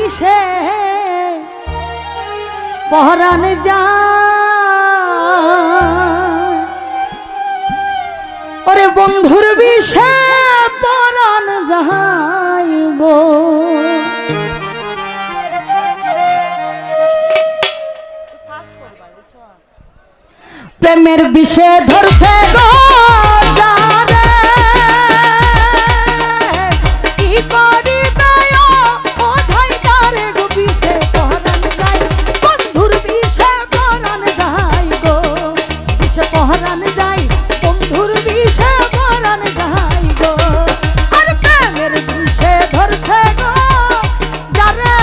বিষে পরাণ যায় ওরে বন্ধুর বিষে পরাণ যায় গো প্রেমের বিষে ধরছে গো যারে কি করি দয়া কোথায় তারে গো বিষে পরাণ যায় বন্ধুর বিষে পরাণ যায় গো বিষে পরাণ যায় বন্ধুর বিষে পরাণ যায় গো আর প্রেমের বিষে ধরছে গো যারে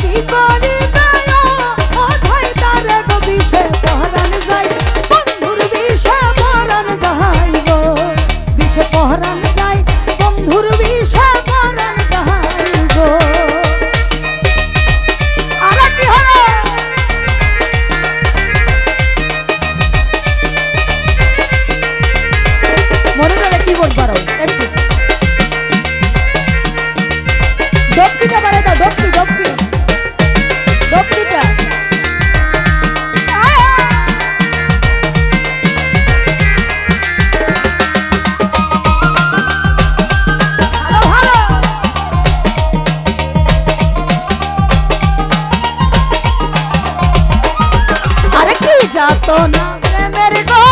কি করি দয়া কোথায় তারে গো বিষে পরাণ যায় বন্ধুর বিষে পরাণ যায় গো বিষে পরাণ যায় বন্ধুর বিষে পরাণ যায় গো আর কি হলো মনে করে কি বল পারো একটু দপ্পিটা বাড়ে দাও দপ্পিটা আরে কি যাত না প্রেমের গো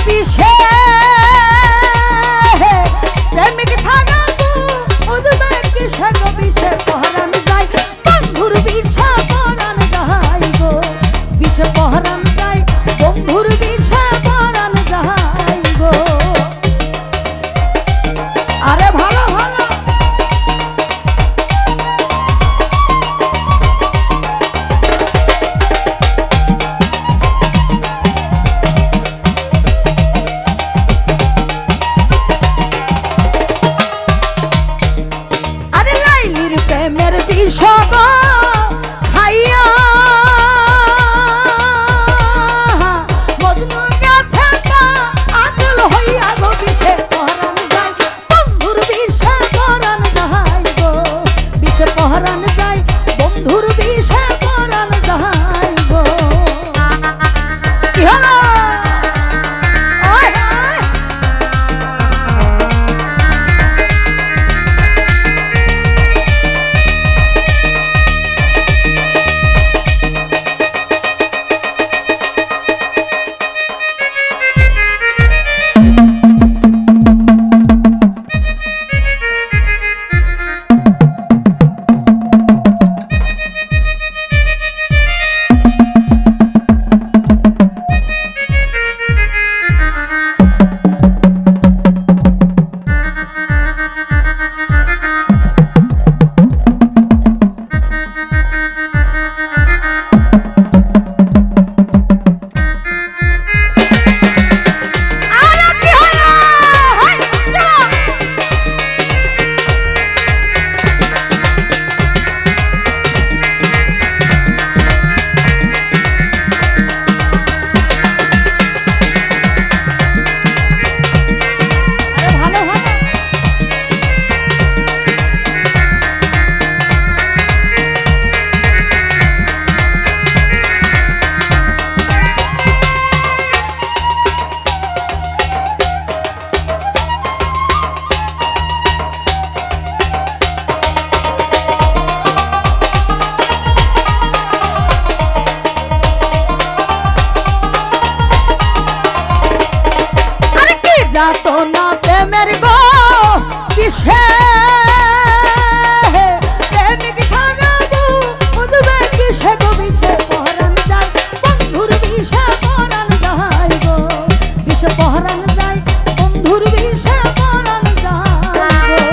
বিষে প্রেমিক ছাড়া বুঝবে কিসে গো বিষে পরাণ যায় বন্ধুর বিষে পরাণ যায় গো বিষে পরাণ যায় বন্ধুর বিষে পরাণ যায় গো আরে ভালো ভালো প্রেমের বিষ গো খাইয়া মজনু গেছে আকুল হইয়া গো বিষে পরাণ যায় বন্ধুর বিষে পরাণ যায় গো বিষে পরাণ যায় বন্ধুর বিষে পরাণ যায় গো কি হলো যাত না প্রেমের গো বিষে প্রেমিক ছাড়া বুঝবে কিসে গো বিষে পরাণ যায় বন্ধুর বিষে পরাণ যায় গো বিষে পরাণ যায় বন্ধুর বিষে পরাণ যায় গো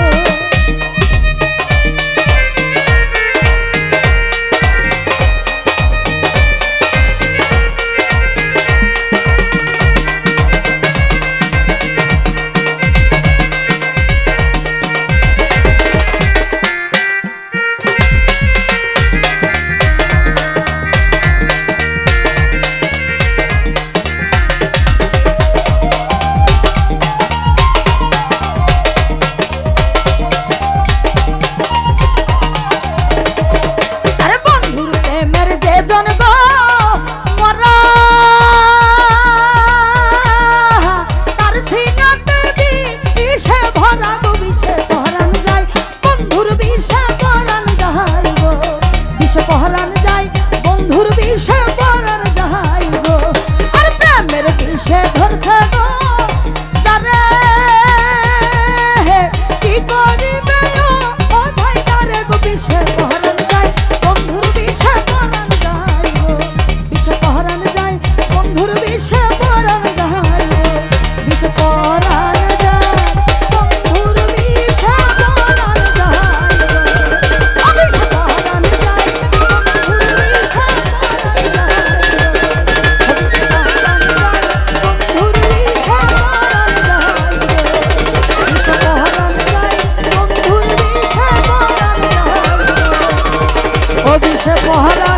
বিষে পহরান